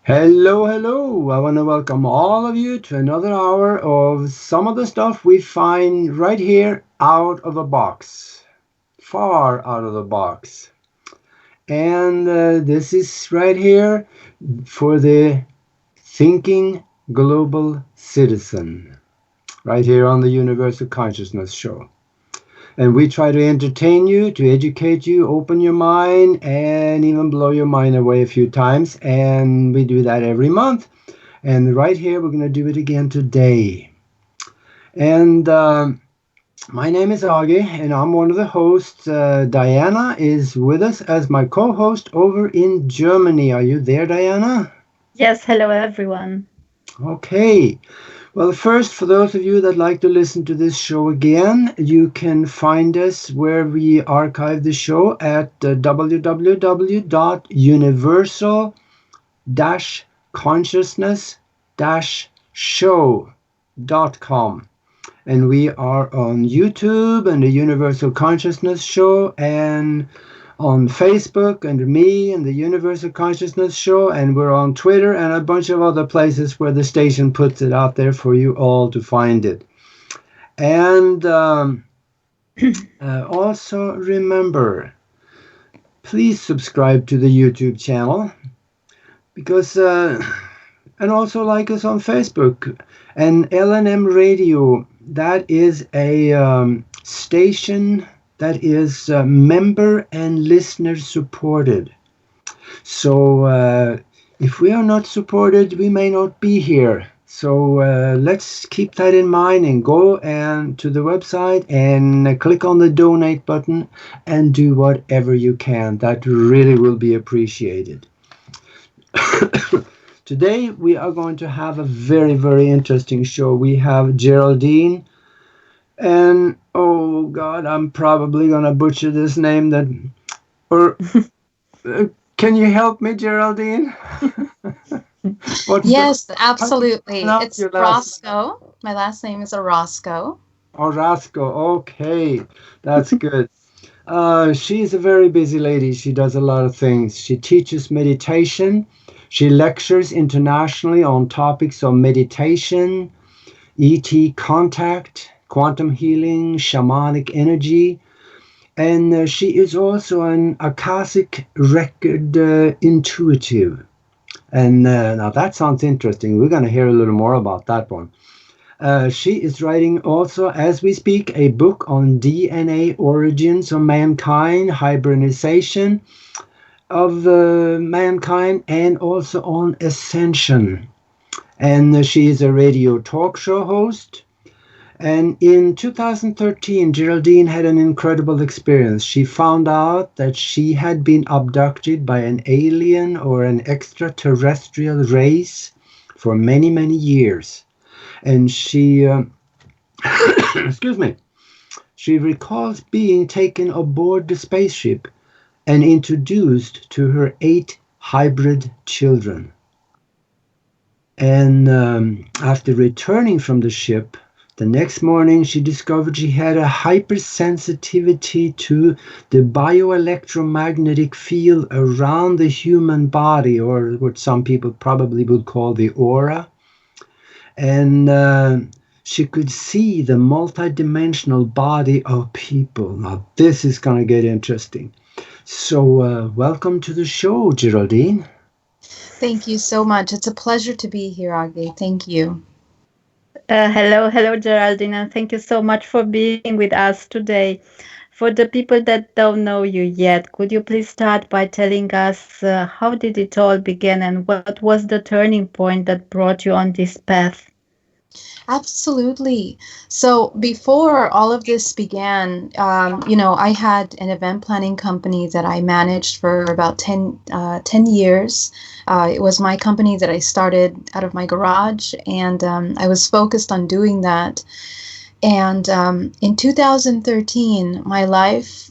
Hello, hello. I want to welcome all of you to another hour of some of the stuff we find right here out of the box, far out of the box. And this is right here for the thinking global citizen, right here on the Universal Consciousness Show. And we try to entertain you, to educate you, open your mind, and even blow your mind away a few times. And we do that every month. And right here, we're going to do it again today. And my name is Aage, and I'm one of the hosts. Diana is with us as my co-host over in Germany. Are you there, Diana? Yes, hello everyone. Okay. Well, first, for those of you that like to listen to this show again, you can find us where we archive the show at www.universal-consciousness-show.com. And we are on YouTube and the Universal Consciousness Show, and on Facebook under me and the Universal Consciousness Show, and we're on Twitter and a bunch of other places where the station puts it out there for you all to find it. And also remember, please subscribe to the YouTube channel, because and also like us on Facebook. And LNM Radio, that is a station that is member and listener supported. So if we are not supported, we may not be here. So let's keep that in mind and go and to the website and click on the donate button and do whatever you can. That really will be appreciated. Today we are going to have a very, very interesting show. We have Geraldine, and oh God, I'm probably gonna butcher this name. Or can you help me, Geraldine? Yes, How do you absolutely. pronounce It's your last name? Roscoe. My last name is Orozco. Orozco. Okay, that's good. She's a very busy lady. She does a lot of things. She teaches meditation. She lectures internationally on topics of meditation, ET contact, quantum healing, shamanic energy, and she is also an Akashic record intuitive. And now that sounds interesting. We're going to hear a little more about that one. She is writing also, as we speak, a book on DNA origins of mankind, hybridization of mankind, and also on ascension. And she is a radio talk show host. And in 2013, Geraldine had an incredible experience. She found out that she had been abducted by an alien or an extraterrestrial race for many, many years. And she, excuse me, she recalls being taken aboard the spaceship and introduced to her 8 hybrid children. And after returning from the ship, the next morning she discovered she had a hypersensitivity to the bioelectromagnetic field around the human body, or what some people probably would call the aura. And she could see the multidimensional body of people. Now, this is going to get interesting. So, welcome to the show, Geraldine. Thank you so much. It's a pleasure to be here, Aage. Thank you. Hello, Geraldine, and thank you so much for being with us today. For the people that don't know you yet, could you please start by telling us how did it all begin and what was the turning point that brought you on this path? Absolutely. So before all of this began, I had an event planning company that I managed for about 10 years. It was my company that I started out of my garage, and I was focused on doing that. And in 2013, my life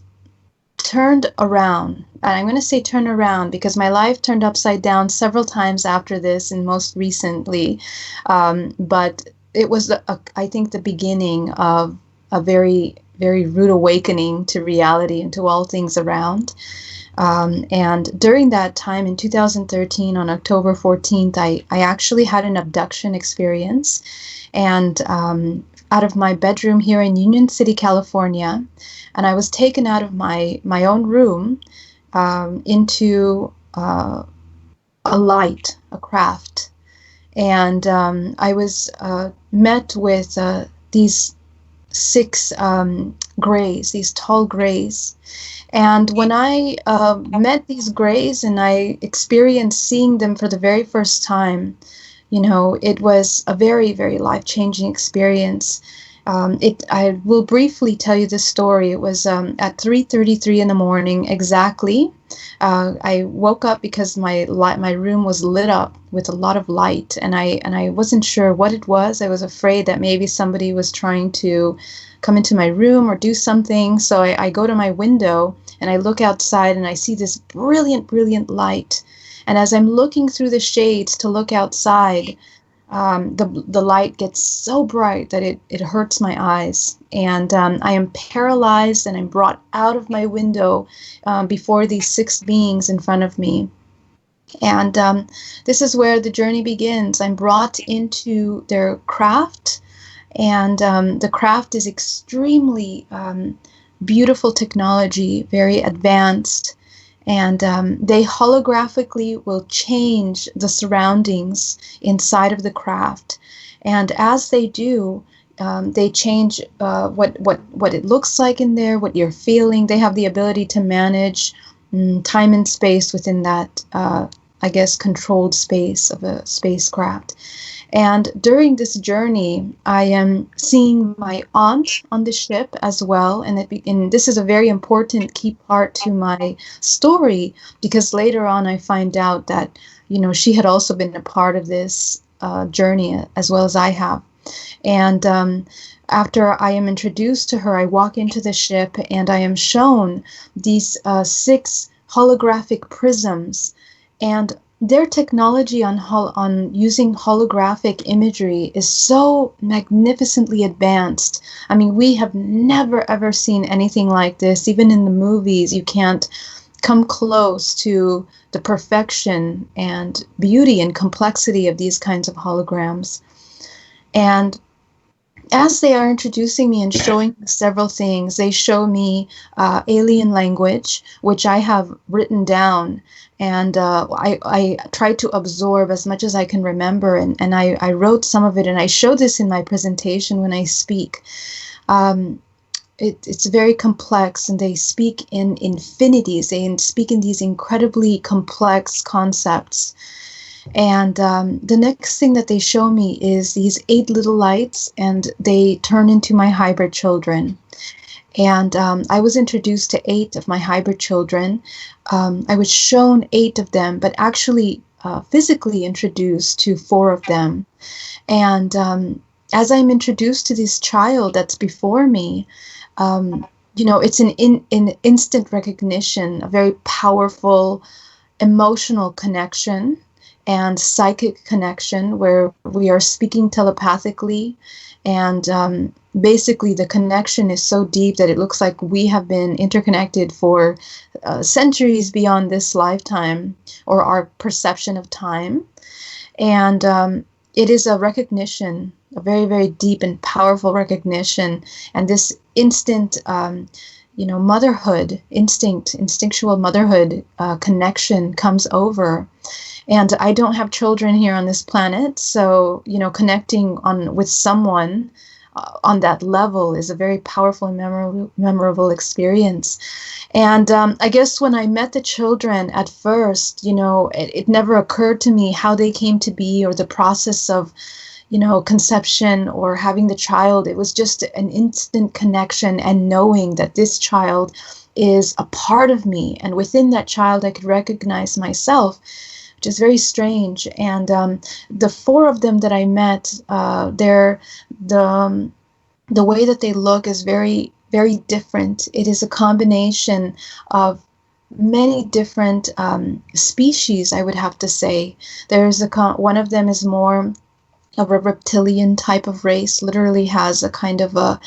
turned around. And I'm going to say turn around because my life turned upside down several times after this and most recently. But it was, I think, the beginning of a very, very rude awakening to reality and to all things around. And during that time in 2013, on October 14th, I actually had an abduction experience. And out of my bedroom here in Union City, California, and I was taken out of my own room into a light, a craft. And I was met with these 6 grays, these tall grays. And when I met these grays and I experienced seeing them for the very first time, it was a very, very life-changing experience. I will briefly tell you this story. It was at 3:33 in the morning exactly. I woke up because my room was lit up with a lot of light, and I wasn't sure what it was. I was afraid that maybe somebody was trying to come into my room or do something. So I go to my window and I look outside and I see this brilliant, brilliant light. And as I'm looking through the shades to look outside, the light gets so bright that it hurts my eyes. And I am paralyzed and I'm brought out of my window before these 6 beings in front of me. And this is where the journey begins. I'm brought into their craft. And the craft is extremely beautiful technology, very advanced. And they holographically will change the surroundings inside of the craft. And as they do, they change what it looks like in there, what you're feeling. They have the ability to manage time and space within that, controlled space of a spacecraft. And during this journey, I am seeing my aunt on the ship as well. And this is a very important key part to my story, because later on I find out that, she had also been a part of this journey as well as I have. And after I am introduced to her, I walk into the ship and I am shown these 6 holographic prisms. And their technology on using holographic imagery is so magnificently advanced. I mean, we have never, ever seen anything like this. Even in the movies, you can't come close to the perfection and beauty and complexity of these kinds of holograms. And as they are introducing me and showing several things, they show me alien language, which I have written down. And I tried to absorb as much as I can remember. And I wrote some of it, and I show this in my presentation when I speak. It's very complex, and they speak in infinities. They speak in these incredibly complex concepts. And the next thing that they show me is these 8 little lights, and they turn into my hybrid children. And I was introduced to 8 of my hybrid children. I was shown 8 of them, but actually physically introduced to 4 of them. And as I'm introduced to this child that's before me, it's an instant recognition, a very powerful emotional connection and psychic connection where we are speaking telepathically. And basically the connection is so deep that it looks like we have been interconnected for centuries beyond this lifetime or our perception of time. And it is a recognition, a very, very deep and powerful recognition. And this instant, motherhood, instinctual motherhood connection comes over. And I don't have children here on this planet, so, connecting with someone on that level is a very powerful and memorable experience. And I guess when I met the children at first, it never occurred to me how they came to be or the process of, conception or having the child. It was just an instant connection and knowing that this child is a part of me. And within that child, I could recognize myself, which is very strange. And the 4 of them that I met, the way that they look is very, very different. It is a combination of many different species, I would have to say. There's one of them is more of a reptilian type of race, literally has a kind of a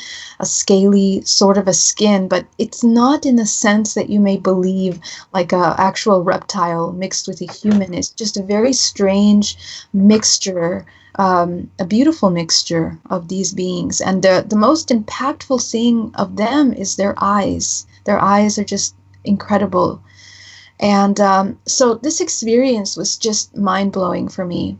scaly sort of a skin, but it's not in the sense that you may believe like a actual reptile mixed with a human. It's just a very strange mixture, a beautiful mixture of these beings. And the most impactful thing of them is their eyes. Their eyes are just incredible. And so this experience was just mind-blowing for me.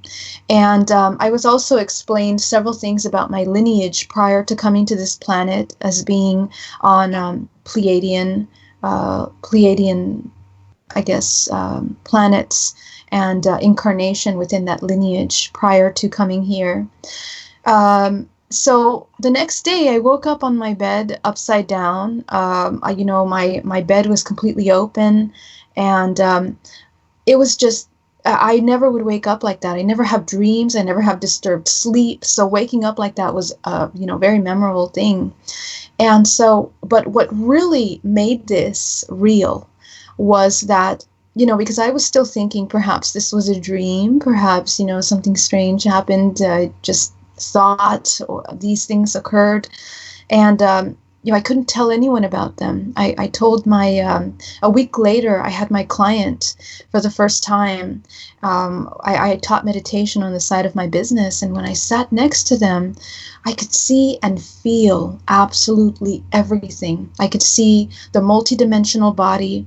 And I was also explained several things about my lineage prior to coming to this planet as being on Pleiadian, I guess, planets and incarnation within that lineage prior to coming here. So the next day I woke up on my bed upside down. My bed was completely open. And it was just, I never would wake up like that. I never have dreams. I never have disturbed sleep. So waking up like that was a very memorable thing. And so, but what really made this real was that, because I was still thinking perhaps this was a dream, perhaps, something strange happened. I just thought these things occurred. And, I couldn't tell anyone about them. I told a week later, I had my client for the first time. I taught meditation on the side of my business. And when I sat next to them, I could see and feel absolutely everything. I could see the multidimensional body.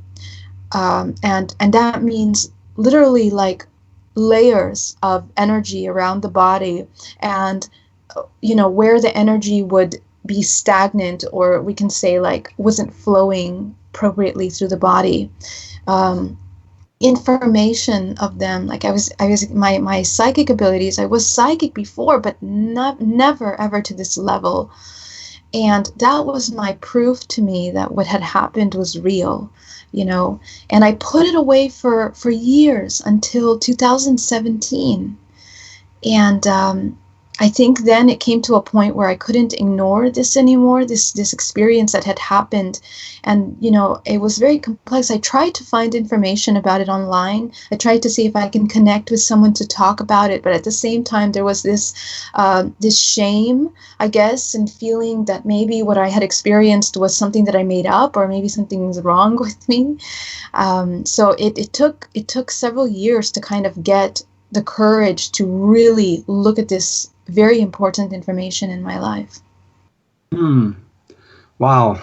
And that means literally like layers of energy around the body. And, where the energy would be stagnant, or we can say like wasn't flowing appropriately through the body. Information of them, like I was my psychic abilities, I was psychic before, but never ever to this level. And that was my proof to me that what had happened was real, and I put it away for years until 2017. And I think then it came to a point where I couldn't ignore this anymore, this experience that had happened. And, it was very complex. I tried to find information about it online. I tried to see if I can connect with someone to talk about it. But at the same time, there was this shame, I guess, and feeling that maybe what I had experienced was something that I made up, or maybe something's wrong with me. So it took several years to kind of get the courage to really look at this very important information in my life. Wow.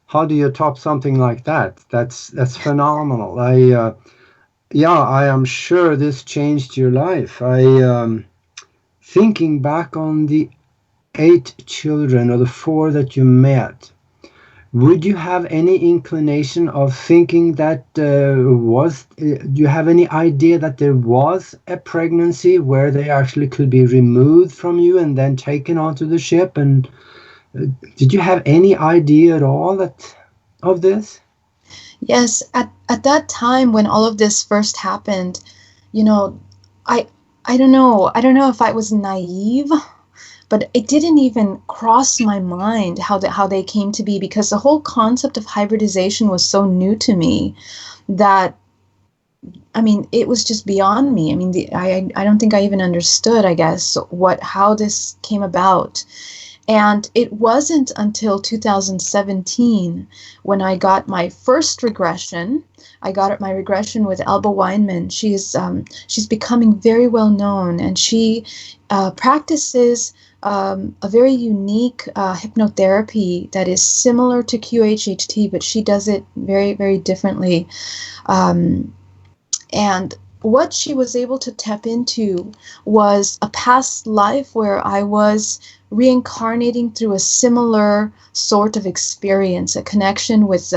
How do you top something like that? That's phenomenal. I am sure this changed your life. Thinking back on the 8 children or the 4 that you met, would you have any inclination of thinking that do you have any idea that there was a pregnancy where they actually could be removed from you and then taken onto the ship? And did you have any idea at all of this? Yes, at that time when all of this first happened, I don't know. I don't know if I was naive, but it didn't even cross my mind how they came to be, because the whole concept of hybridization was so new to me that, it was just beyond me. I don't think I even understood, I guess, how this came about. And it wasn't until 2017 when I got my first regression. I got my regression with Alba Weinman. She's becoming very well known, and she practices a very unique hypnotherapy that is similar to QHHT, but she does it very, very differently. And what she was able to tap into was a past life where I was reincarnating through a similar sort of experience, a connection with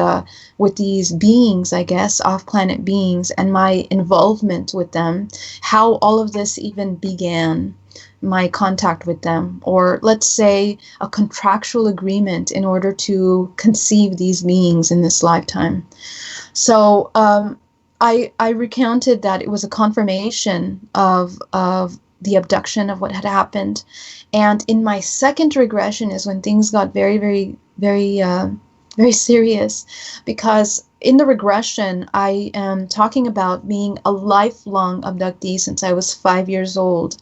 these beings, I guess, off-planet beings, and my involvement with them, how all of this even began, my contact with them, or let's say a contractual agreement in order to conceive these beings in this lifetime. So I recounted that it was a confirmation of the abduction, of what had happened. And in my second regression is when things got very, very, very, very serious, because in the regression, I am talking about being a lifelong abductee since I was 5 years old.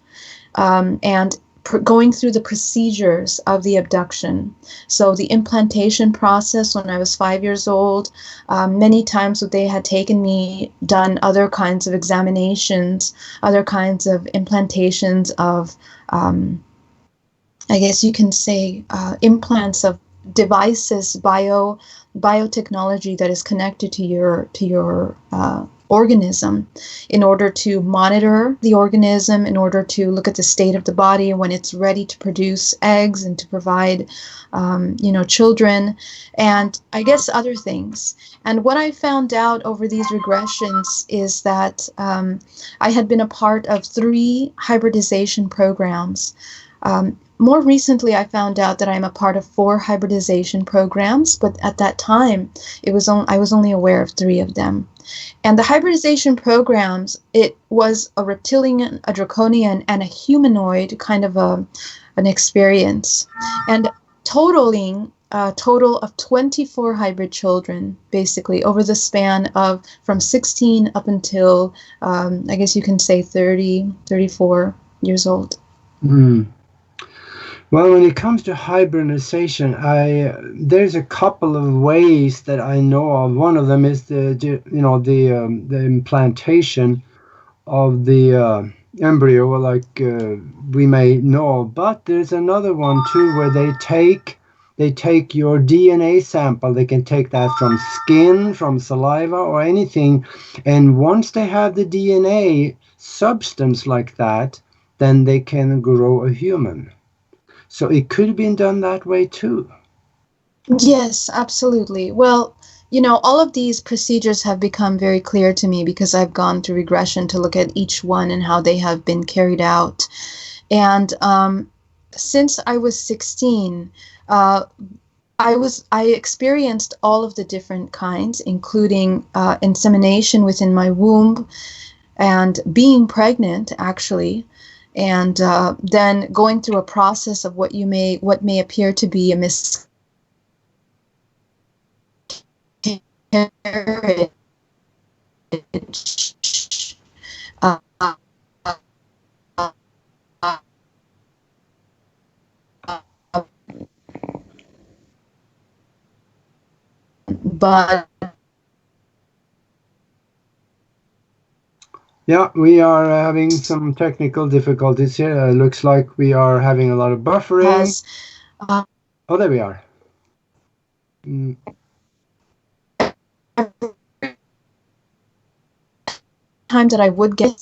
and going through the procedures of the abduction. So the implantation process when I was 5 years old, many times they had taken me, done other kinds of examinations, other kinds of implantations of, I guess you can say, implants of devices, biotechnology that is connected to your organism, in order to monitor the organism, in order to look at the state of the body when it's ready to produce eggs and to provide, children, and I guess other things. And what I found out over these regressions is that I had been a part of 3 hybridization programs. More recently, I found out that I'm a part of 4 hybridization programs, but at that time, I was only aware of 3 of them. And the hybridization programs, it was a reptilian, a draconian, and a humanoid kind of an experience. And total of 24 hybrid children, basically, over the span of from 16 up until, I guess you can say 30, 34 years old. Mm. Well, when it comes to hybridization, there's a couple of ways that I know of. One of them is the implantation of the embryo, like we may know. But there's another one too, where they take your DNA sample. They can take that from skin, from saliva, or anything, and once they have the DNA substance like that, then they can grow a human. So it could have been done that way too. Yes, absolutely. Well, all of these procedures have become very clear to me because I've gone through regression to look at each one and how they have been carried out. And since I was 16, I experienced all of the different kinds, including insemination within my womb and being pregnant, actually. And then going through a process of what may appear to be a miscarriage, but yeah, we are having some technical difficulties here. Looks like we are having a lot of buffering. Oh, there we are. Time that I would get.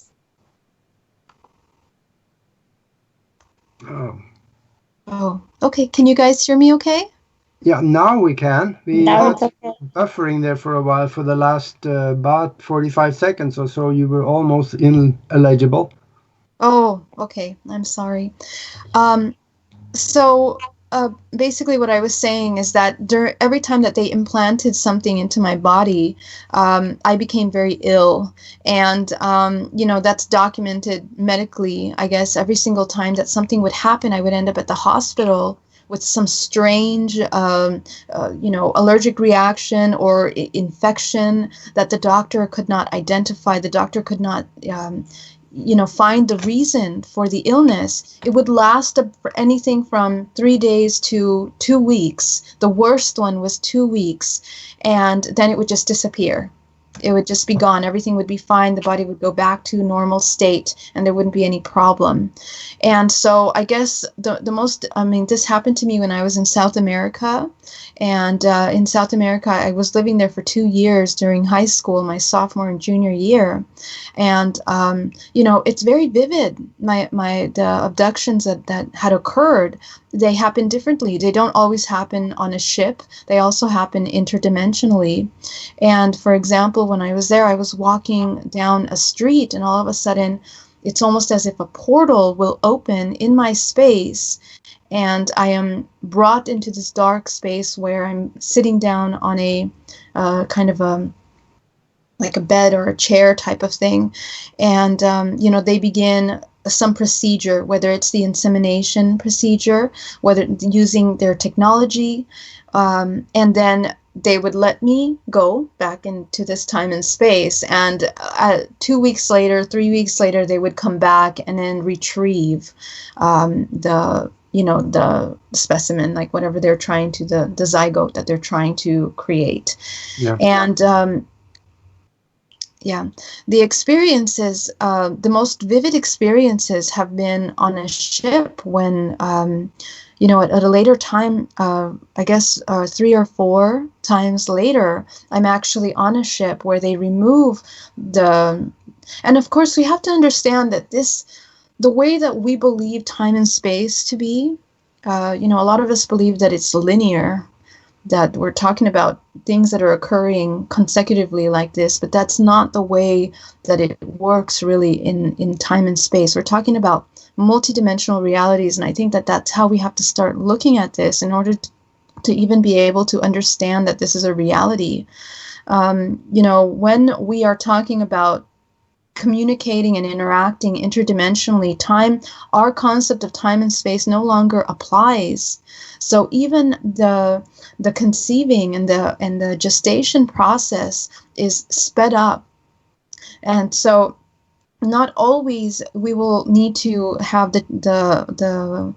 Oh, okay. Can you guys hear me okay? Yeah, now we can. We Now had buffering there for a while. For the last about 45 seconds or so, you were almost ineligible. Oh, okay. I'm sorry. So basically what I was saying is that every time that they implanted something into my body, I became very ill. And, that's documented medically. I guess every single time that something would happen, I would end up at the hospital with some strange, allergic reaction or infection that the doctor could not identify. The doctor could not find the reason for the illness. It would last for anything from 3 days to 2 weeks. The worst one was 2 weeks, and then it would just disappear. It would just be gone. Everything would be fine. The body would go back to normal state, and there wouldn't be any problem. And so I guess this happened to me when I was in South America. And in South America, I was living there for 2 years during high school, my sophomore and junior year. And, it's very vivid. The abductions that had occurred, they happen differently. They don't always happen on a ship. They also happen interdimensionally. And for example, when I was there, I was walking down a street, and all of a sudden, it's almost as if a portal will open in my space, and I am brought into this dark space where I'm sitting down on a kind of like a bed or a chair type of thing. And, they begin some procedure, whether it's the insemination procedure, whether using their technology. And then they would let me go back into this time and space, and 2 weeks later, 3 weeks later, they would come back and then retrieve the specimen, like whatever they're trying to, the zygote that they're trying to create. Yeah. And the experiences, the most vivid experiences have been on a ship when, at a later time, I guess 3 or 4 times later, I'm actually on a ship where they remove and of course we have to understand that the way that we believe time and space to be, a lot of us believe that it's linear, that we're talking about things that are occurring consecutively like this, but that's not the way that it works really in time and space. We're talking about multidimensional realities, and I think that that's how we have to start looking at this in order to even be able to understand that this is a reality. When we are talking about communicating and interacting interdimensionally, our concept of time and space no longer applies. So even the conceiving and the gestation process is sped up, and so not always we will need to have the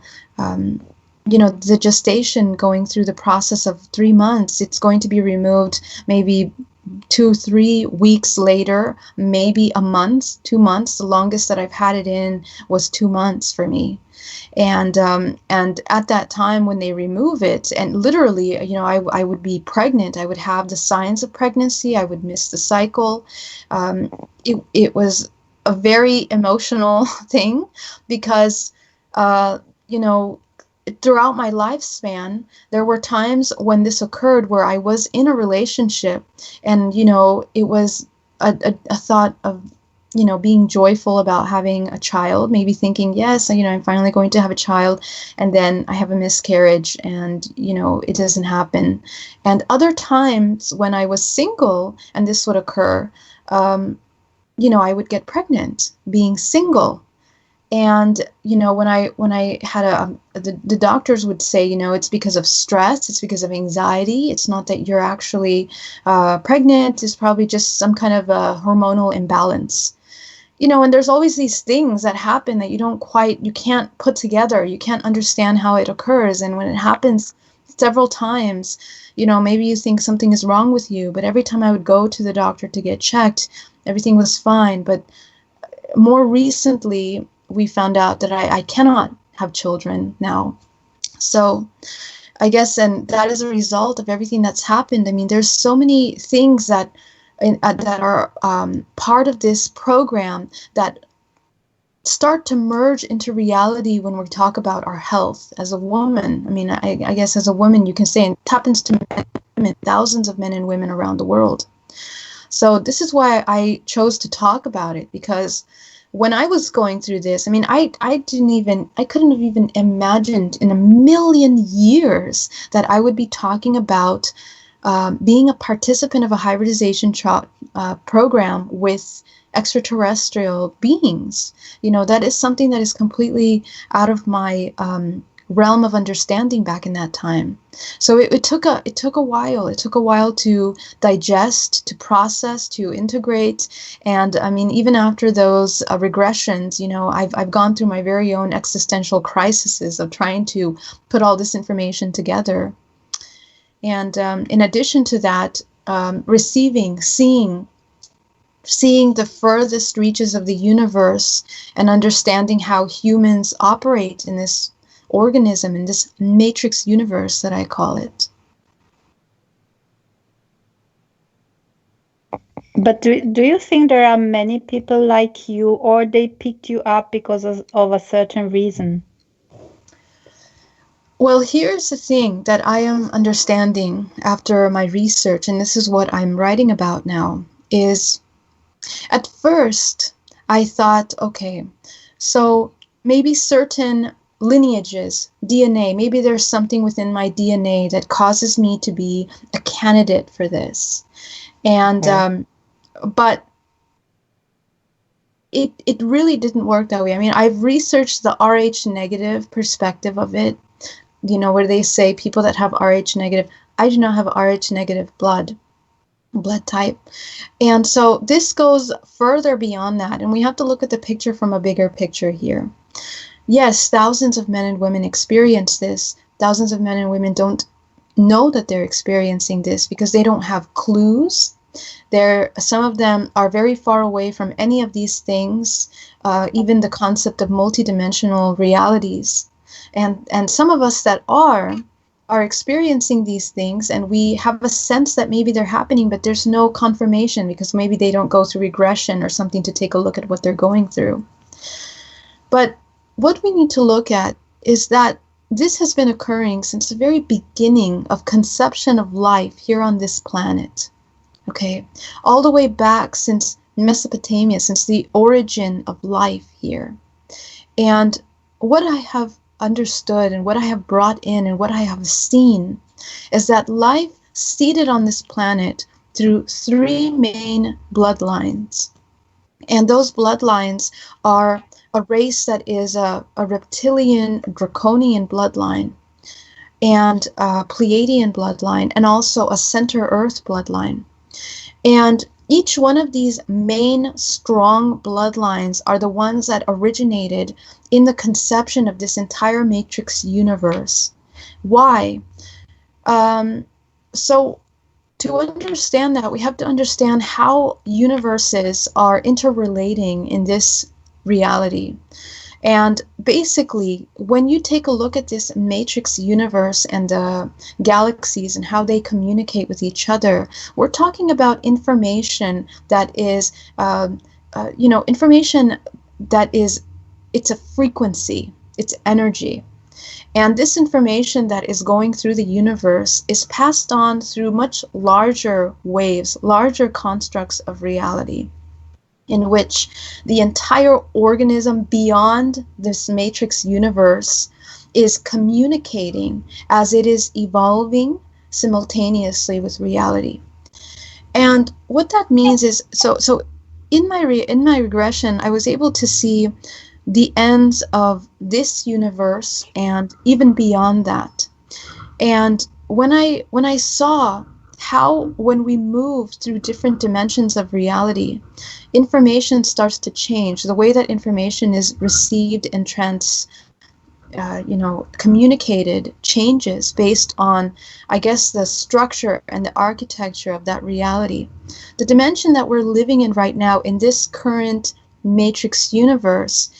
gestation going through the process of 3 months. It's going to be removed maybe 2-3 weeks later, maybe a month, 2 months. The longest that I've had it in was 2 months for me. And at that time when they remove it, and literally, I would be pregnant. I would have the signs of pregnancy. I would miss the cycle. It was a very emotional thing because, throughout my lifespan, there were times when this occurred where I was in a relationship, and, it was a thought of, being joyful about having a child, maybe thinking, yes, I'm finally going to have a child, and then I have a miscarriage and, it doesn't happen. And other times when I was single and this would occur, I would get pregnant being single. And, when I had the doctors would say, it's because of stress, it's because of anxiety. It's not that you're actually pregnant. It's probably just some kind of a hormonal imbalance. And there's always these things that happen that you can't put together. You can't understand how it occurs. And when it happens several times, maybe you think something is wrong with you. But every time I would go to the doctor to get checked, everything was fine. But more recently, we found out that I cannot have children now. So I guess, and that is a result of everything that's happened. I mean, there's so many things that are part of this program that start to merge into reality when we talk about our health as a woman. I mean, I guess as a woman, you can say, and it happens to men, thousands of men and women around the world. So this is why I chose to talk about it, because when I was going through this, I mean, I couldn't have even imagined in a million years that I would be talking about being a participant of a hybridization program with extraterrestrial beings. That is something that is completely out of my realm of understanding back in that time. So it took a while. It took a while to digest, to process, to integrate. And I mean, even after those regressions, I've gone through my very own existential crises of trying to put all this information together. And in addition to that, receiving, seeing the furthest reaches of the universe and understanding how humans operate in this organism, in this matrix universe that I call it. But do you think there are many people like you, or they picked you up because of a certain reason? Well, here's the thing that I am understanding after my research, and this is what I'm writing about now, is at first I thought, okay, so maybe certain lineages, DNA, maybe there's something within my DNA that causes me to be a candidate for this. And but it really didn't work that way. I mean, I've researched the Rh negative perspective of it, where they say people that have Rh negative I do not have Rh negative blood type. And so this goes further beyond that. And we have to look at the picture from a bigger picture here. Yes, thousands of men and women experience this. Thousands of men and women don't know that they're experiencing this because they don't have clues. Some of them are very far away from any of these things, even the concept of multidimensional realities. And some of us that are experiencing these things, and we have a sense that maybe they're happening, but there's no confirmation because maybe they don't go through regression or something to take a look at what they're going through. But what we need to look at is that this has been occurring since the very beginning of conception of life here on this planet. Okay, all the way back since Mesopotamia, since the origin of life here. And what I have understood and what I have brought in and what I have seen is that life seeded on this planet through 3 main bloodlines. And those bloodlines are a race that is a reptilian, draconian bloodline, and a Pleiadian bloodline, and also a center earth bloodline. And each one of these main strong bloodlines are the ones that originated in the conception of this entire matrix universe. Why? So to understand that, we have to understand how universes are interrelating in this reality. And basically, when you take a look at this matrix universe and the galaxies and how they communicate with each other, we're talking about information that is, information that is, it's a frequency, it's energy. And this information that is going through the universe is passed on through much larger waves, larger constructs of reality, in which the entire organism beyond this matrix universe is communicating as it is evolving simultaneously with reality. And what that means is, so in my regression, I was able to see the ends of this universe and even beyond that. And when I saw how, when we move through different dimensions of reality, information starts to change. The way that information is received and communicated changes based on, I guess, the structure and the architecture of that reality. The dimension that we're living in right now in this current matrix universe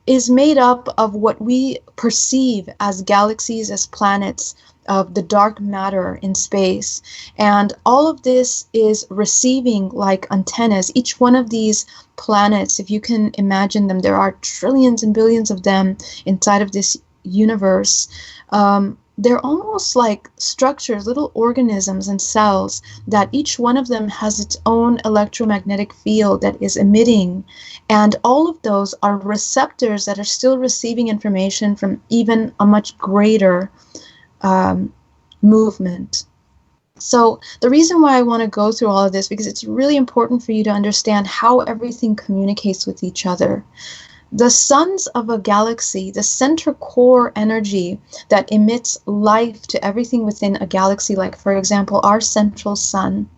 is made up of what we perceive as galaxies, as planets, of the dark matter in space. And all of this is receiving like antennas. Each one of these planets, if you can imagine them, there are trillions and billions of them inside of this universe. They're almost like structures, little organisms and cells, that each one of them has its own electromagnetic field that is emitting. And all of those are receptors that are still receiving information from even a much greater movement. So the reason why I want to go through all of this, because it's really important for you to understand how everything communicates with each other. The suns of a galaxy, the center core energy that emits life to everything within a galaxy, like for example our central sun,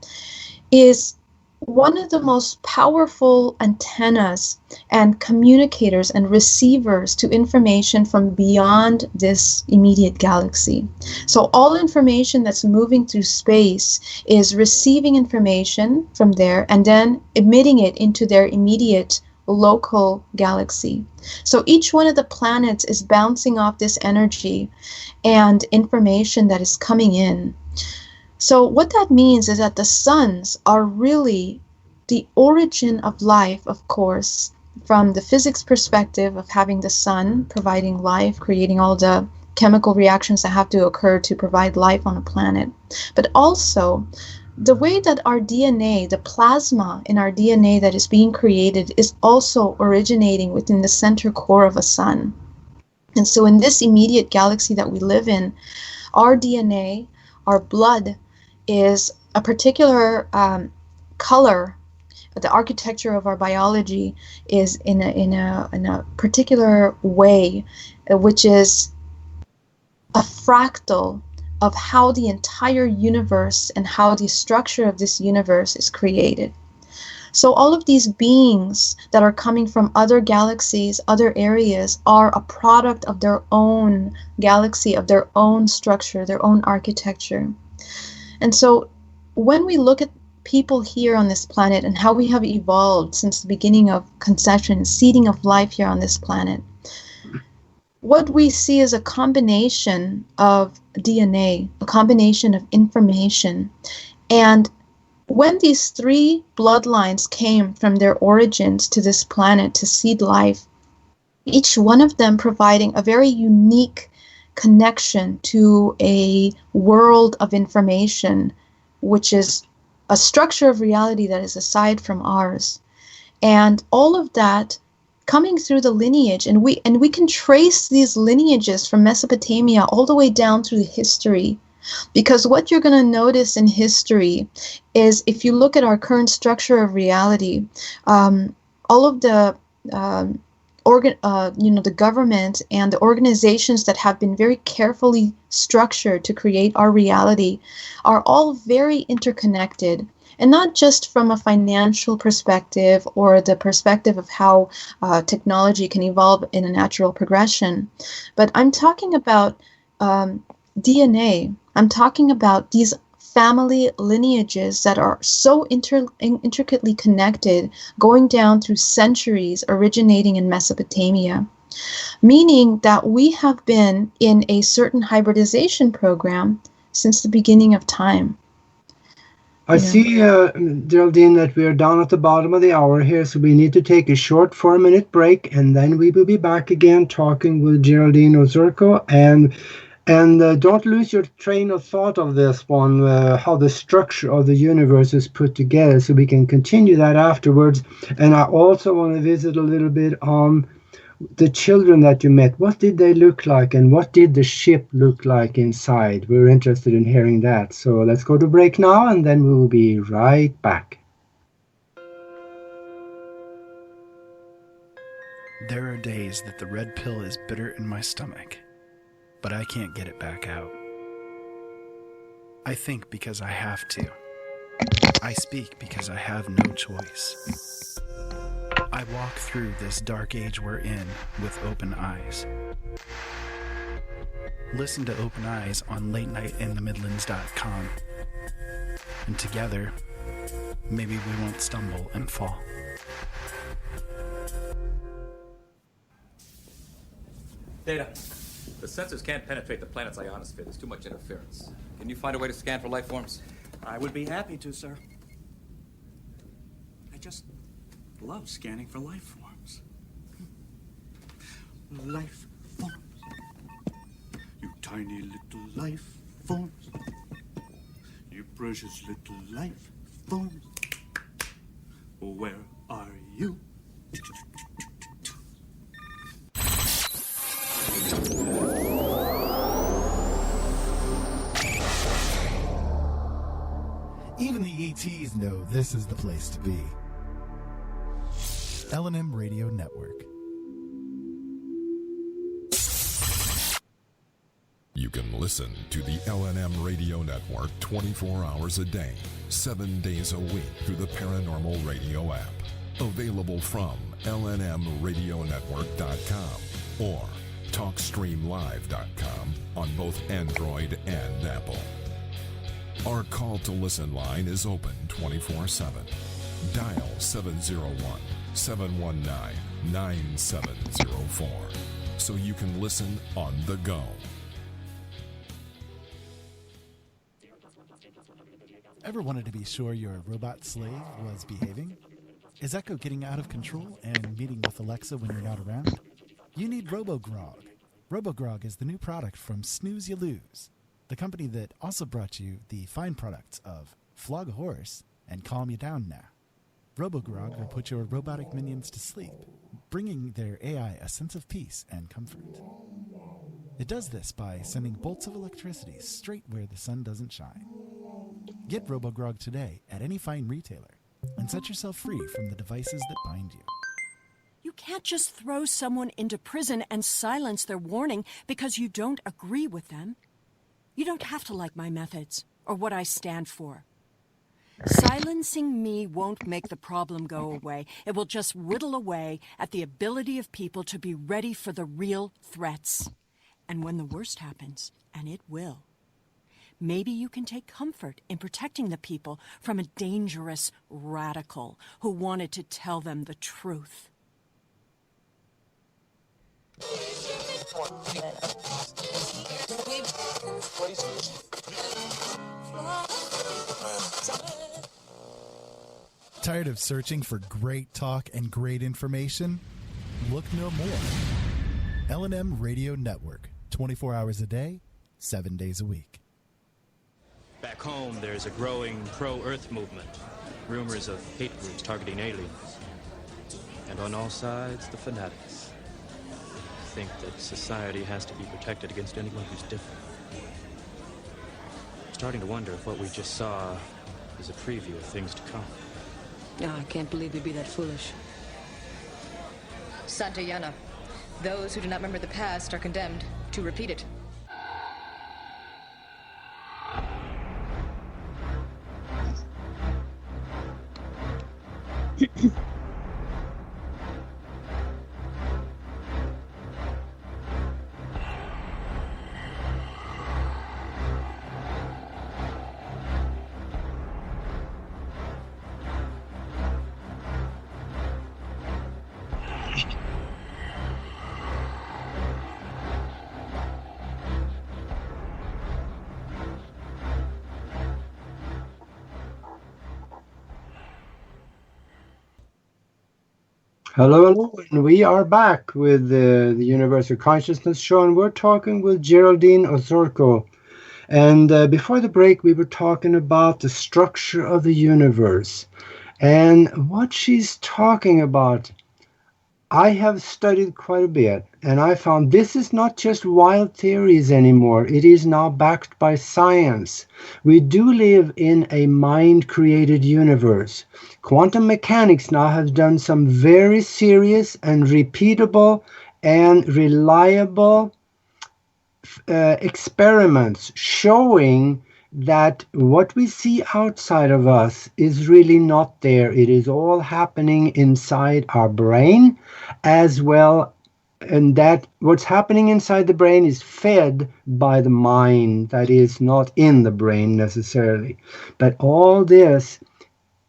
is one of the most powerful antennas and communicators and receivers to information from beyond this immediate galaxy. So all information that's moving through space is receiving information from there and then emitting it into their immediate local galaxy. So each one of the planets is bouncing off this energy and information that is coming in. So what that means is that the suns are really the origin of life, of course, from the physics perspective of having the sun providing life, creating all the chemical reactions that have to occur to provide life on a planet. But also the way that our DNA, the plasma in our DNA that is being created, is also originating within the center core of a sun. And so in this immediate galaxy that we live in, our DNA, our blood, is a particular color. The architecture of our biology is in a particular way, which is a fractal of how the entire universe and how the structure of this universe is created. So all of these beings that are coming from other galaxies, other areas, are a product of their own galaxy, of their own structure, their own architecture. And so when we look at people here on this planet and how we have evolved since the beginning of conception and seeding of life here on this planet, what we see is a combination of DNA, a combination of information. And when these three bloodlines came from their origins to this planet to seed life, each one of them providing a very unique connection to a world of information, which is a structure of reality that is aside from ours. And all of that coming through the lineage, and we can trace these lineages from Mesopotamia all the way down through the history. Because what you're going to notice in history is, if you look at our current structure of reality, all of the the government and the organizations that have been very carefully structured to create our reality are all very interconnected. And not just from a financial perspective or the perspective of how technology can evolve in a natural progression, but I'm talking about DNA. I'm talking about these family lineages that are so intricately connected, going down through centuries, originating in Mesopotamia, meaning that we have been in a certain hybridization program since the beginning of time. I see, Geraldine, that we are down at the bottom of the hour here, so we need to take a short 4-minute break, and then we will be back again talking with Geraldine Orozco. And don't lose your train of thought of this one, how the structure of the universe is put together, so we can continue that afterwards. And I also want to visit a little bit on the children that you met. What did they look like, and what did the ship look like inside? We're interested in hearing that. So let's go to break now, and then we will be right back. There are days that the red pill is bitter in my stomach, but I can't get it back out. I think because I have to. I speak because I have no choice. I walk through this dark age we're in with open eyes. Listen to Open Eyes on latenightinthemidlands.com. And together, maybe we won't stumble and fall. Data. The sensors can't penetrate the planet's ionosphere. There's too much interference. Can you find a way to scan for life forms? I would be happy to, sir. I just love scanning for life forms. Life forms. You tiny little life forms. You precious little life forms. Where are you? Even the ETs know this is the place to be. LNM Radio Network. You can listen to the LNM Radio Network 24 hours a day, 7 days a week through the Paranormal Radio app. Available from lnmradionetwork.com or TalkStreamLive.com on both Android and Apple. Our call to listen line is open 24/7. Dial 701-719-9704 so you can listen on the go. Ever wanted to be sure your robot slave was behaving? Is Echo getting out of control and meeting with Alexa when you're not around? You need RoboGrog. RoboGrog is the new product from Snooze You Lose, the company that also brought you the fine products of Flog a Horse and Calm You Down Now. RoboGrog will put your robotic minions to sleep, bringing their AI a sense of peace and comfort. It does this by sending bolts of electricity straight where the sun doesn't shine. Get RoboGrog today at any fine retailer and set yourself free from the devices that bind you. You can't just throw someone into prison and silence their warning because you don't agree with them. You don't have to like my methods or what I stand for. Silencing me won't make the problem go away. It will just whittle away at the ability of people to be ready for the real threats. And when the worst happens, and it will, maybe you can take comfort in protecting the people from a dangerous radical who wanted to tell them the truth. Tired of searching for great talk and great information? Look no more. LNM Radio Network, 24 hours a day, 7 days a week. Back home, there's a growing pro-Earth movement. Rumors of hate groups targeting aliens. And on all sides, the fanatics think that society has to be protected against anyone who's different. I'm starting to wonder if what we just saw is a preview of things to come. Oh, I can't believe they'd be that foolish. Santayana. Those who do not remember the past are condemned to repeat it. Hello, hello, and we are back with the Universal Consciousness Show, and we're talking with Geraldine Orozco. And before the break, we were talking about the structure of the universe. And what she's talking about, I have studied quite a bit, and I found this is not just wild theories anymore. It is now backed by science. We do live in a mind-created universe. Quantum mechanics now has done some very serious and repeatable and reliable experiments showing that what we see outside of us is really not there. It is all happening inside our brain as well, and that what's happening inside the brain is fed by the mind, that is not in the brain necessarily. But all this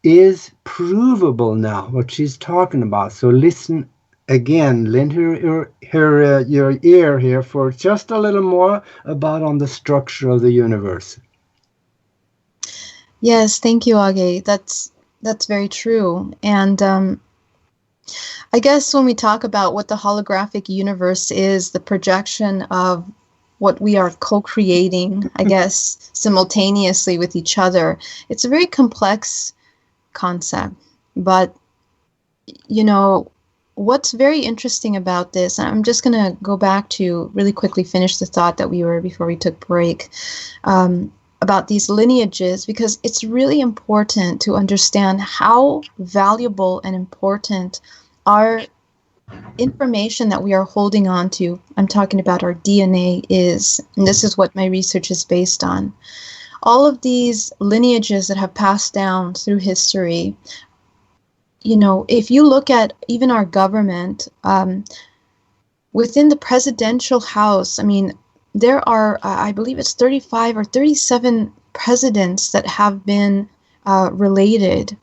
is provable now, what she's talking about. So listen again, lend your ear here for just a little more about on the structure of the universe. Yes, thank you, Aage. That's very true. And I guess when we talk about what the holographic universe is, the projection of what we are co-creating, I guess, simultaneously with each other, it's a very complex concept. But, you know, what's very interesting about this, and I'm just going to go back to really quickly finish the thought that we were before we took break, about these lineages, because it's really important to understand how valuable and important our information that we are holding on to, I'm talking about our DNA, is. And this is what my research is based on. All of these lineages that have passed down through history, you know, if you look at even our government, within the presidential house, I mean, there are, I believe it's 35 or 37 presidents that have been related,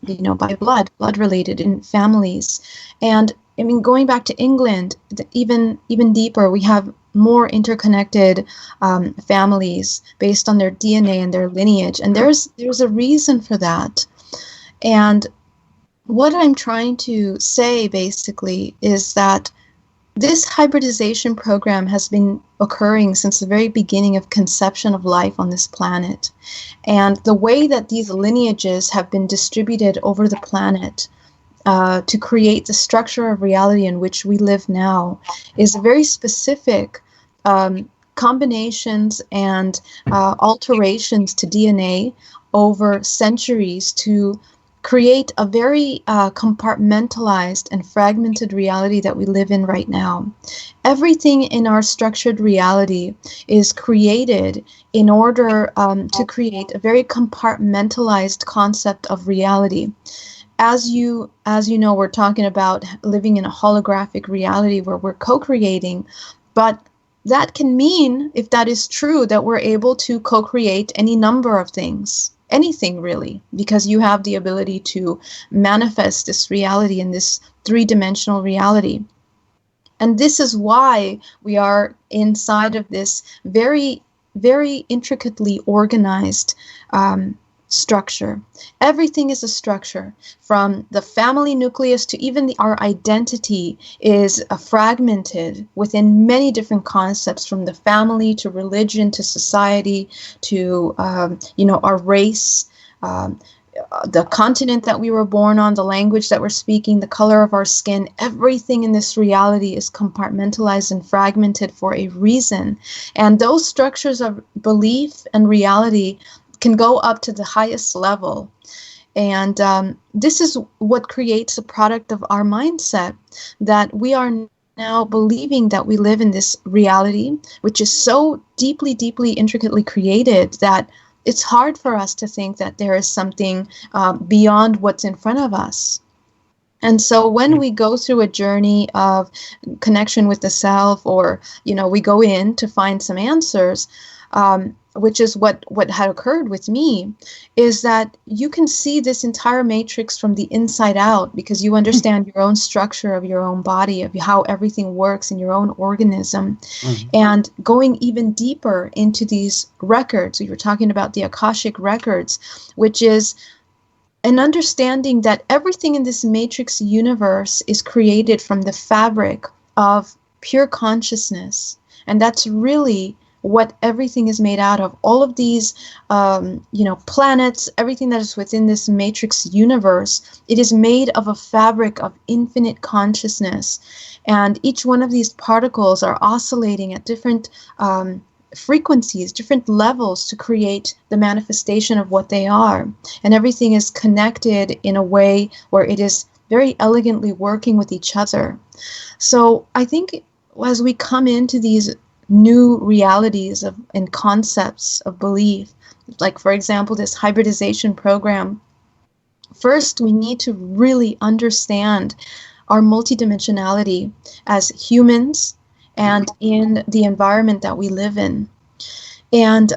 you know, by blood related in families. And I mean, going back to England, even deeper, we have more interconnected families based on their DNA and their lineage. And there's a reason for that. And what I'm trying to say basically is that this hybridization program has been occurring since the very beginning of conception of life on this planet. And the way that these lineages have been distributed over the planet to create the structure of reality in which we live now is very specific combinations and alterations to DNA over centuries to create a very compartmentalized and fragmented reality that we live in right now. Everything in our structured reality is created in order to create a very compartmentalized concept of reality. As you know, we're talking about living in a holographic reality where we're co-creating, but that can mean, if that is true, that we're able to co-create any number of things, anything really, because you have the ability to manifest this reality in this three-dimensional reality. And this is why we are inside of this very, very intricately organized structure. Everything is a structure, from the family nucleus to even our identity is fragmented within many different concepts, from the family to religion to society to our race, the continent that we were born on, the language that we're speaking, the color of our skin. Everything in this reality is compartmentalized and fragmented for a reason. And those structures of belief and reality can go up to the highest level. And this is what creates a product of our mindset, that we are now believing that we live in this reality, which is so deeply, deeply, intricately created that it's hard for us to think that there is something beyond what's in front of us. And so when we go through a journey of connection with the self, or, we go in to find some answers, which is what had occurred with me, is that you can see this entire matrix from the inside out, because you understand your own structure of your own body, of how everything works in your own organism. Mm-hmm. And going even deeper into these records, we were talking about the Akashic records, which is an understanding that everything in this matrix universe is created from the fabric of pure consciousness. And that's really what everything is made out of. All of these, planets, everything that is within this matrix universe, it is made of a fabric of infinite consciousness. And each one of these particles are oscillating at different frequencies, different levels, to create the manifestation of what they are. And everything is connected in a way where it is very elegantly working with each other. So I think as we come into these new realities and concepts of belief, like, for example, this hybridization program, first we need to really understand our multidimensionality as humans and in the environment that we live in. And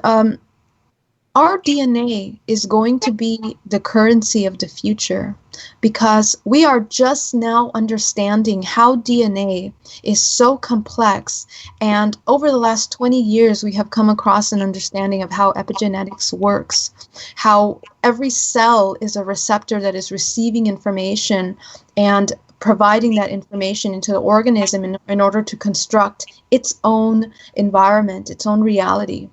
our DNA is going to be the currency of the future, because we are just now understanding how DNA is so complex. And over the last 20 years, we have come across an understanding of how epigenetics works, how every cell is a receptor that is receiving information and providing that information into the organism in order to construct its own environment, its own reality.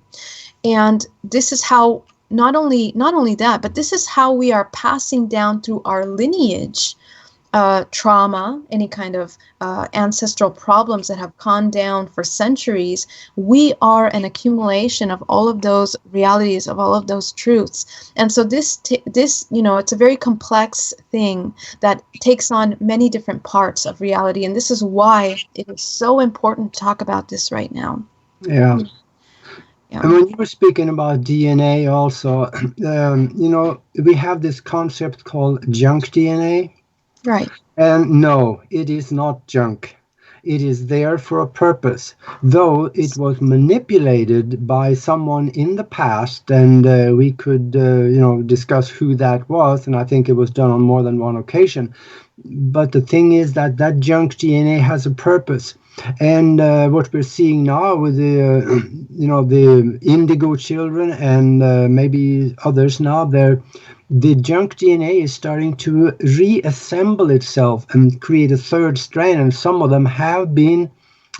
And this is how, not only that, but this is how we are passing down through our lineage trauma, any kind of ancestral problems that have gone down for centuries. We are an accumulation of all of those realities, of all of those truths. And so this, it's a very complex thing that takes on many different parts of reality. And this is why it is so important to talk about this right now. Yeah. Yeah. And when you were speaking about DNA also, we have this concept called junk DNA. Right. And no, it is not junk. It is there for a purpose, though it was manipulated by someone in the past, and we could, discuss who that was, and I think it was done on more than one occasion. But the thing is that junk DNA has a purpose. And what we're seeing now with the indigo children and maybe others now, the junk DNA is starting to reassemble itself and create a third strand. And some of them have been,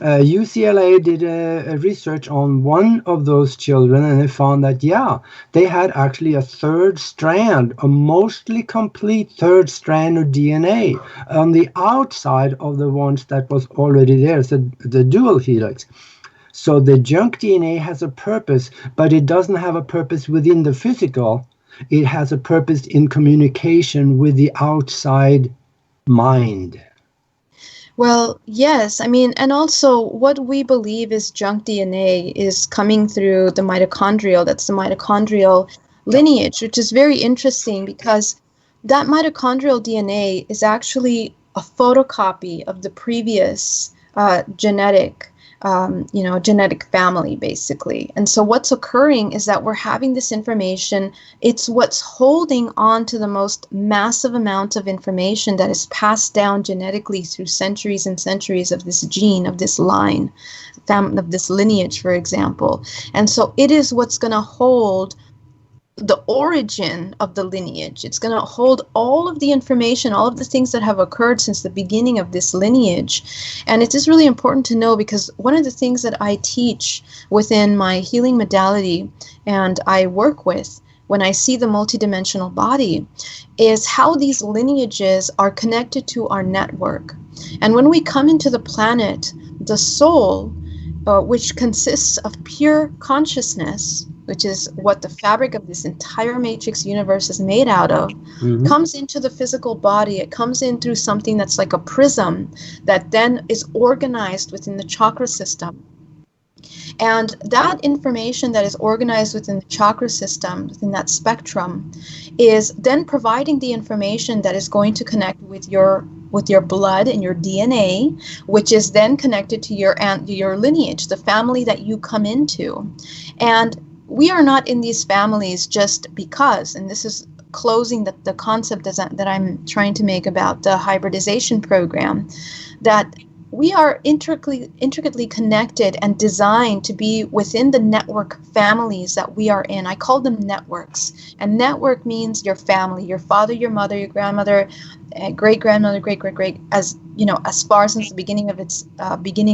UCLA did a research on one of those children, and they found that, they had actually a third strand, a mostly complete third strand of DNA on the outside of the ones that was already there, so the dual helix. So the junk DNA has a purpose, but it doesn't have a purpose within the physical. it has a purpose in communication with the outside mind. Well, yes. I mean, and also what we believe is junk DNA is coming through the mitochondrial, that's the mitochondrial lineage, which is very interesting because that mitochondrial DNA is actually a photocopy of the previous genetic family, basically. And so what's occurring is that we're having this information. It's what's holding on to the most massive amount of information that is passed down genetically through centuries and centuries of this gene, of this line, of this lineage, for example. And so it is what's going to hold the origin of the lineage. It's going to hold all of the information, all of the things that have occurred since the beginning of this lineage. And it is really important to know, because one of the things that I teach within my healing modality and I work with when I see the multidimensional body is how these lineages are connected to our network. And when we come into the planet, the soul, which consists of pure consciousness, which is what the fabric of this entire matrix universe is made out of, comes into the physical body. It comes in through something that's like a prism that then is organized within the chakra system. And that information that is organized within the chakra system, within that spectrum, is then providing the information that is going to connect with your blood and your DNA, which is then connected to your lineage, the family that you come into. And we are not in these families just because, and this is closing the concept that I'm trying to make about the hybridization program, that we are intricately connected and designed to be within the network families that we are in. I call them networks. And network means your family, your father, your mother, your grandmother, great-grandmother, great-great-great, as far since the beginning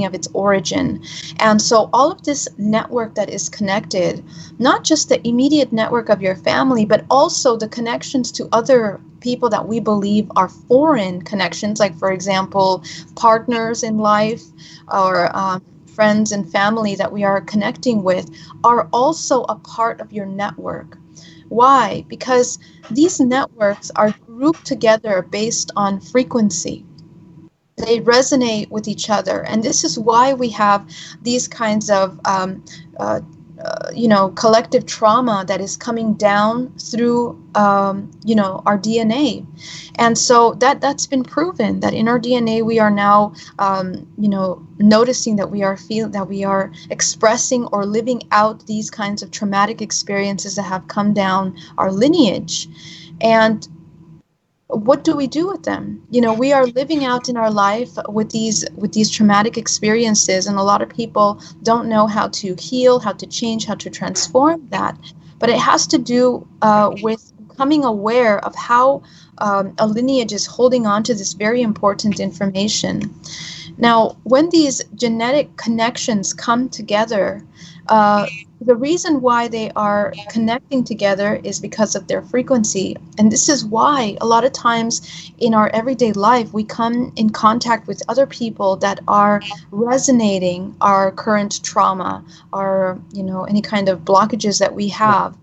of its origin. And so all of this network that is connected, not just the immediate network of your family, but also the connections to other people that we believe are foreign connections, like, for example, partners in life or friends and family that we are connecting with, are also a part of your network. Why? Because these networks are grouped together based on frequency. They resonate with each other. And this is why we have these kinds of collective trauma that is coming down through, our DNA. And so that's been proven that in our DNA, we are now, noticing that we are expressing or living out these kinds of traumatic experiences that have come down our lineage. And what do we do with them? We are living out in our life with these traumatic experiences, and a lot of people don't know how to heal, how to change, how to transform that. But it has to do with becoming aware of how a lineage is holding on to this very important information. Now, when these genetic connections come together, the reason why they are connecting together is because of their frequency. And this is why a lot of times in our everyday life, we come in contact with other people that are resonating our current trauma, or, any kind of blockages that we have.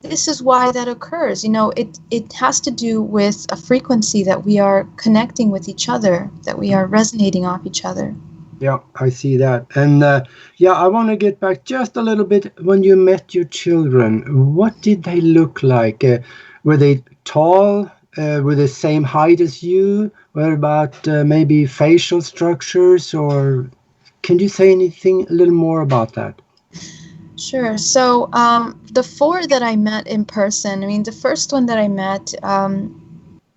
This is why that occurs. It has to do with a frequency that we are connecting with each other, that we are resonating off each other. Yeah, I see that. And I want to get back just a little bit. When you met your children, what did they look like? Were they tall? Were they the same height as you? What about maybe facial structures? Or can you say anything a little more about that? Sure. So the four that I met in person, the first one that I met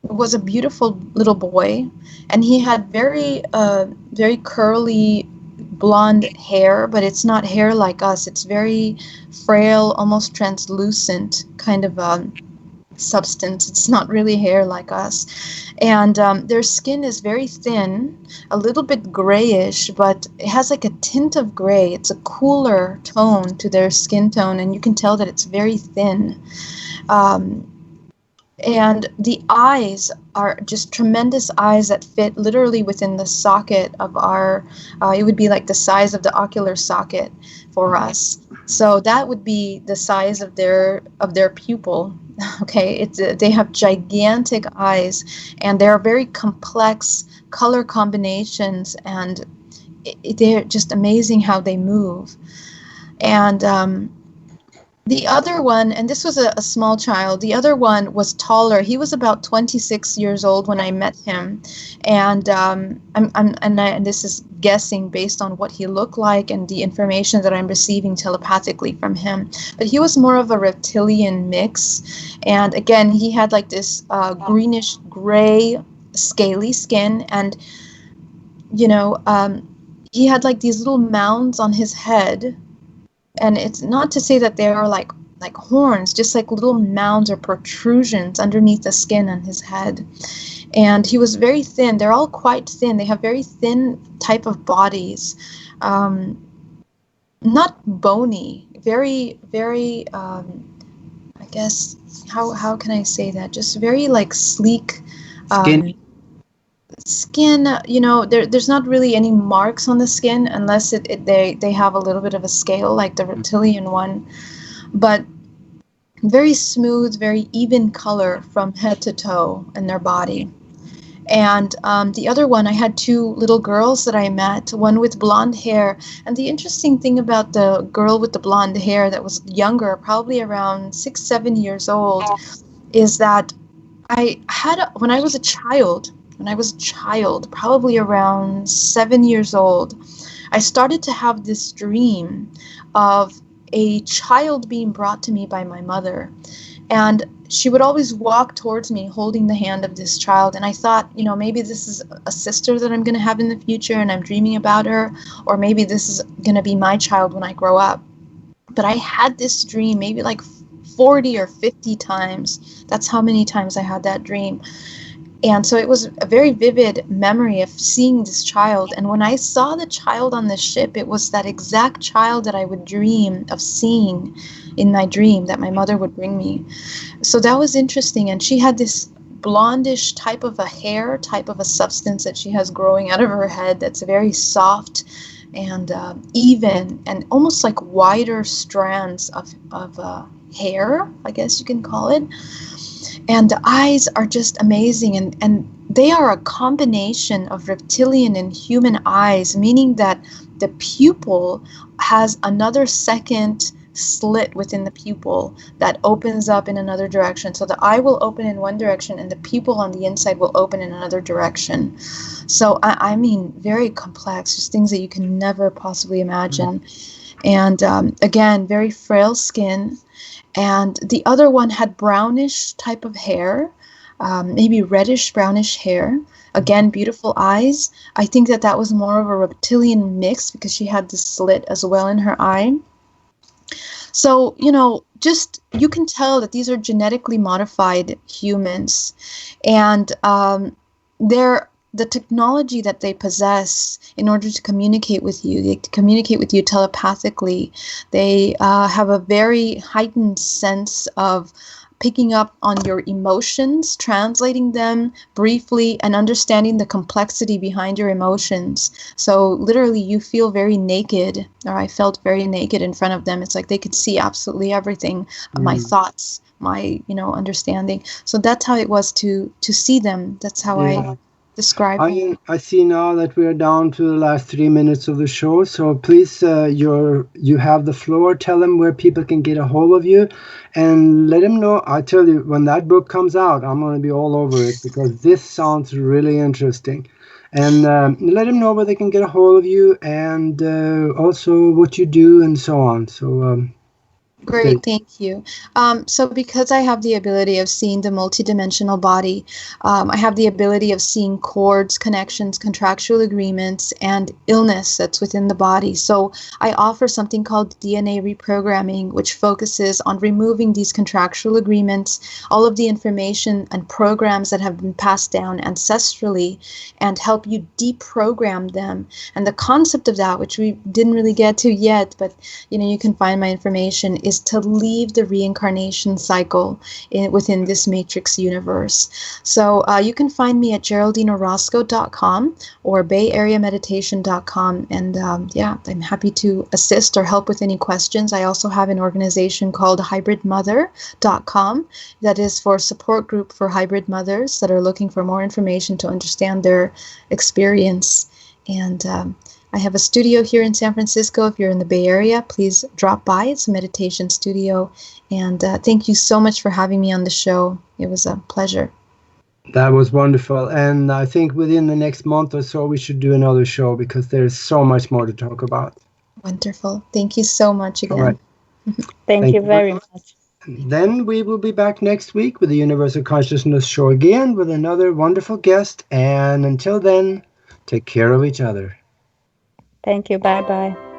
was a beautiful little boy, and he had very curly blonde hair, but it's not hair like us. It's very frail, almost translucent kind of substance. It's not really hair like us. And their skin is very thin, a little bit grayish, but it has like a tint of gray. It's a cooler tone to their skin tone, and you can tell that it's very thin. And the eyes are just tremendous eyes that fit literally within the socket of our, it would be like the size of the ocular socket for us. So that would be the size of their pupil. Okay, they have gigantic eyes, and they're very complex color combinations, and they're just amazing how they move. And the other one, and this was a small child, the other one was taller. He was about 26 years old when I met him. And and this is guessing based on what he looked like and the information that I'm receiving telepathically from him. But he was more of a reptilian mix. And again, he had like this greenish gray scaly skin. And, you know, he had like these little mounds on his head. And it's not to say that they are like horns, just like little mounds or protrusions underneath the skin on his head. And he was very thin. They're all quite thin. They have very thin type of bodies. Not bony, very, very, I guess, how can I say that? Just very like sleek. Skin, you know, there's not really any marks on the skin unless they have a little bit of a scale like the reptilian one, but very smooth, very even color from head to toe in their body. And the other one, I had two little girls that I met, one with blonde hair. And the interesting thing about the girl with the blonde hair that was younger, probably around 6-7 years old, is that when I was a child, probably around 7 years old, I started to have this dream of a child being brought to me by my mother. And she would always walk towards me holding the hand of this child. And I thought, you know, maybe this is a sister that I'm going to have in the future and I'm dreaming about her. Or maybe this is going to be my child when I grow up. But I had this dream maybe like 40 or 50 times. That's how many times I had that dream. And so it was a very vivid memory of seeing this child. And when I saw the child on the ship, it was that exact child that I would dream of seeing in my dream that my mother would bring me. So that was interesting. And she had this blondish type of a hair, type of a substance that she has growing out of her head that's very soft and even and almost like wider strands of hair, I guess you can call it. And the eyes are just amazing, and they are a combination of reptilian and human eyes, meaning that the pupil has another second slit within the pupil that opens up in another direction. So the eye will open in one direction and the pupil on the inside will open in another direction. So I mean, very complex, just things that you can never possibly imagine. And again, very frail skin. And the other one had brownish type of hair, maybe reddish brownish hair. Again, beautiful eyes. I think that was more of a reptilian mix because she had the slit as well in her eye. So, you know, just you can tell that these are genetically modified humans. And the technology that they possess in order to communicate with you, they communicate with you telepathically. They have a very heightened sense of picking up on your emotions, translating them briefly, and understanding the complexity behind your emotions. So literally you feel very naked, or I felt very naked in front of them. It's like they could see absolutely everything, my thoughts, my, you know, understanding. So that's how it was to see them. That's how I describe it. I see now that we are down to the last 3 minutes of the show. So please, you have the floor. Tell them where people can get a hold of you, and let them know. I tell you, when that book comes out, I'm going to be all over it because this sounds really interesting. And let them know where they can get a hold of you, and also what you do and so on. So. Great, thank you. So because I have the ability of seeing the multidimensional body, I have the ability of seeing cords, connections, contractual agreements, and illness that's within the body. So I offer something called DNA reprogramming, which focuses on removing these contractual agreements, all of the information and programs that have been passed down ancestrally, and help you deprogram them. And the concept of that, which we didn't really get to yet, but you know, you can find my information, is is to leave the reincarnation cycle within this matrix universe. So you can find me at GeraldineOrozco.com or BayAreaMeditation.com. And I'm happy to assist or help with any questions. I also have an organization called HybridMother.com that is for support group for hybrid mothers that are looking for more information to understand their experience. And I have a studio here in San Francisco. If you're in the Bay Area, please drop by. It's a meditation studio. And thank you so much for having me on the show. It was a pleasure. That was wonderful. And I think within the next month or so, we should do another show because there's so much more to talk about. Wonderful. Thank you so much again. All right. Thank you very much. Then we will be back next week with the Universal Consciousness Show again with another wonderful guest. And until then, take care of each other. Thank you. Bye-bye.